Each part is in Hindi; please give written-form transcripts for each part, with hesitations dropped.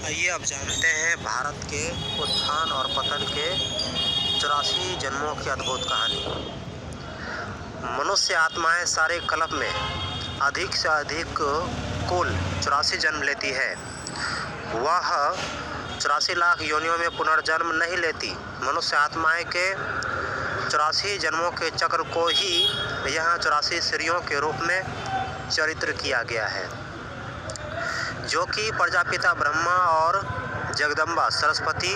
आइए अब जानते हैं भारत के उत्थान और पतन के 84 जन्मों की अद्भुत कहानी। मनुष्य आत्माएं सारे कल्प में अधिक से अधिक कुल 84 जन्म लेती है। वह 84 लाख योनियों में पुनर्जन्म नहीं लेती। मनुष्य आत्माएं के 84 जन्मों के चक्र को ही यहाँ 84 श्रियों के रूप में चरित्र किया गया है, जो कि प्रजापिता ब्रह्मा और जगदम्बा सरस्वती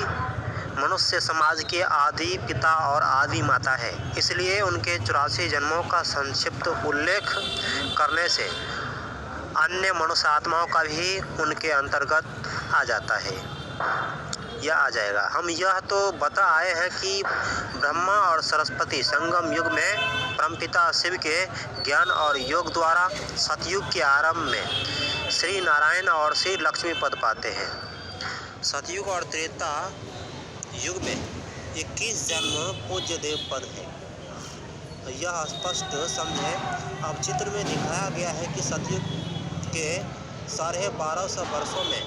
मनुष्य समाज के आदि पिता और आदि माता है। इसलिए उनके 84 जन्मों का संक्षिप्त उल्लेख करने से अन्य मनुष्य आत्माओं का भी उनके अंतर्गत आ जाता है या आ जाएगा। हम यह तो बता आए हैं कि ब्रह्मा और सरस्वती संगम युग में परमपिता शिव के ज्ञान और योग द्वारा सतयुग के आरंभ में श्री नारायण और श्री लक्ष्मी पद पाते हैं। सतयुग और त्रेता युग में 21 जन्म पूज्य देव पद है। यह स्पष्ट समझे। अब चित्र में दिखाया गया है कि सतयुग के 1250 वर्षों में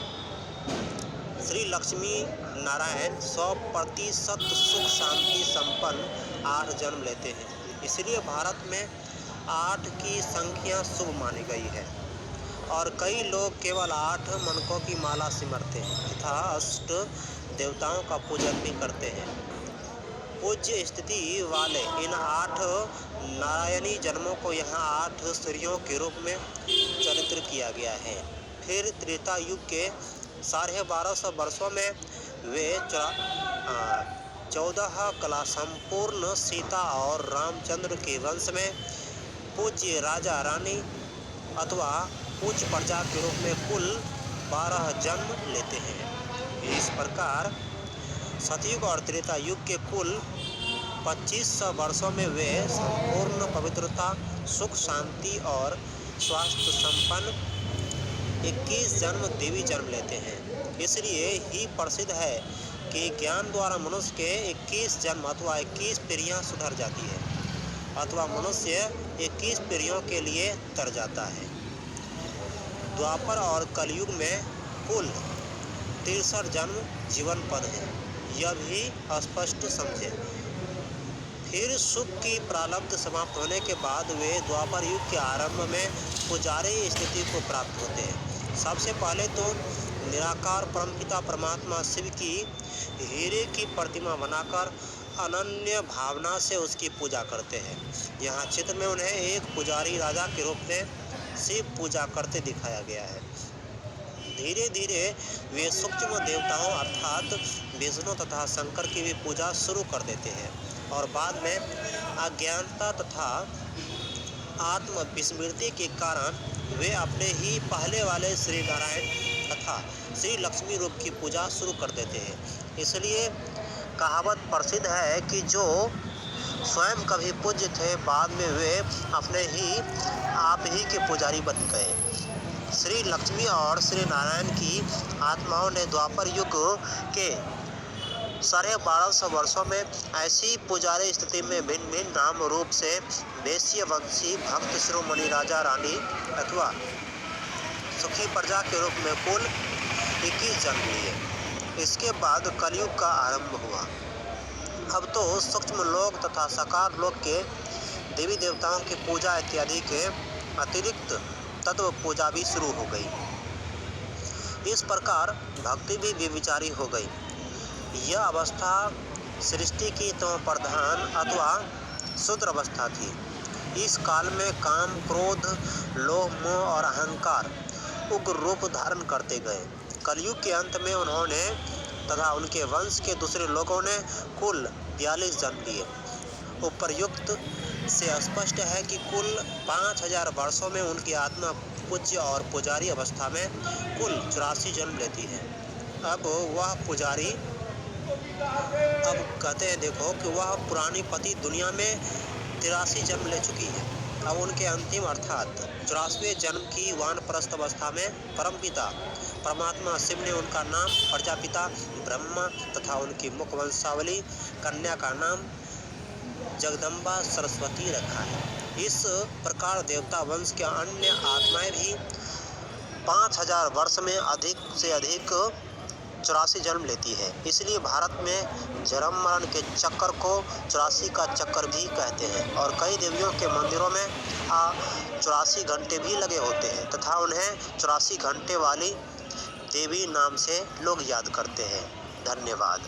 श्री लक्ष्मी नारायण 100% सुख शांति संपन्न 8 जन्म लेते हैं। इसलिए भारत में 8 की संख्या शुभ मानी गई है और कई लोग केवल 8 मनकों की माला सिमरते हैं तथा अष्ट देवताओं का पूजन भी करते हैं। पूज्य स्थिति वाले इन 8 नारायणी जन्मों को यहाँ 8 श्रियों के रूप में चरित्र किया गया है। फिर त्रेता युग के 1250 वर्षों में वे 14 कला संपूर्ण सीता और रामचंद्र के वंश में पूज्य राजा रानी अथवा उच्च प्रजा के रूप में कुल 12 जन्म लेते हैं। इस प्रकार सतयुग और त्रेता युग के कुल 2500 वर्षों में वे संपूर्ण पवित्रता, सुख शांति और स्वास्थ्य संपन्न 21 जन्म देवी जन्म लेते हैं। इसलिए ही प्रसिद्ध है कि ज्ञान द्वारा मनुष्य के 21 जन्म अथवा 21 पीढ़ियाँ सुधर जाती है अथवा मनुष्य 21 पीढ़ियों के लिए तर जाता है। द्वापर और कलयुग में कुल 63 जन्म जीवन पद है, यह भी स्पष्ट समझे। फिर सुख की प्रारब्ध समाप्त होने के बाद वे द्वापर युग के आरंभ में पुजारी स्थिति को प्राप्त होते हैं। सबसे पहले तो निराकार परमपिता परमात्मा शिव की हीरे की प्रतिमा बनाकर अनन्य भावना से उसकी पूजा करते हैं। यहाँ चित्र में उन्हें एक पुजारी राजा के रूप में शिव पूजा करते दिखाया गया है। धीरे धीरे वे सूक्ष्म देवताओं अर्थात विष्णु तथा शंकर की भी पूजा शुरू कर देते हैं और बाद में अज्ञानता तथा आत्मविस्मृति के कारण वे अपने ही पहले वाले श्री नारायण तथा श्री लक्ष्मी रूप की पूजा शुरू कर देते हैं। इसलिए कहावत प्रसिद्ध है कि जो स्वयं कभी पूज्य थे, बाद में वे अपने ही आप ही के पुजारी बन गए। श्री लक्ष्मी और श्री नारायण की आत्माओं ने द्वापर युग के 1250 वर्षों में ऐसी पुजारी स्थिति में भिन्न भिन्न नाम रूप से वैश्य वंशी भक्त शिरोमणि राजा रानी अथवा सुखी प्रजा के रूप में कुल 21 जन्म लिए। इसके बाद कलयुग का आरंभ हुआ। अब तो सूक्ष्म लोक तथा साकार लोक के देवी देवताओं की पूजा इत्यादि के अतिरिक्त तत्व पूजा भी शुरू हो गई। इस प्रकार भक्ति भी व्यभिचारी हो गई। यह अवस्था सृष्टि की तम प्रधान अथवा शूद्र अवस्था थी। इस काल में काम, क्रोध, लोभ, मोह और अहंकार उग्र रूप धारण करते गए। कलयुग के अंत में उन्होंने तथा उनके वंश के दूसरे लोगों ने कुल 42 जन्म लिए। उपर्युक्त से स्पष्ट है कि कुल 5000 वर्षों में उनकी आत्मा पूज्य और पुजारी अवस्था में कुल 84 जन्म लेती है। अब वह पुजारी कहते हैं देखो कि वह पुरानी पति दुनिया में 83 जन्म ले चुकी है। अब उनके अंतिम अर्थात 84वें जन्म की वानप्रस्थ अवस्था में परमपिता परमात्मा शिव ने उनका नाम प्रजापिता ब्रह्मा तथा उनकी मुख वंशावली कन्या का नाम जगदम्बा सरस्वती रखा है। इस प्रकार देवता वंश के अन्य आत्माएं भी 5000 वर्ष में अधिक से अधिक 84 जन्म लेती है। इसलिए भारत में जन्म मरण के चक्कर को 84 का चक्कर भी कहते हैं और कई देवियों के मंदिरों में 84 घंटे भी लगे होते हैं तथा उन्हें 84 घंटे वाली देवी नाम से लोग याद करते हैं। धन्यवाद।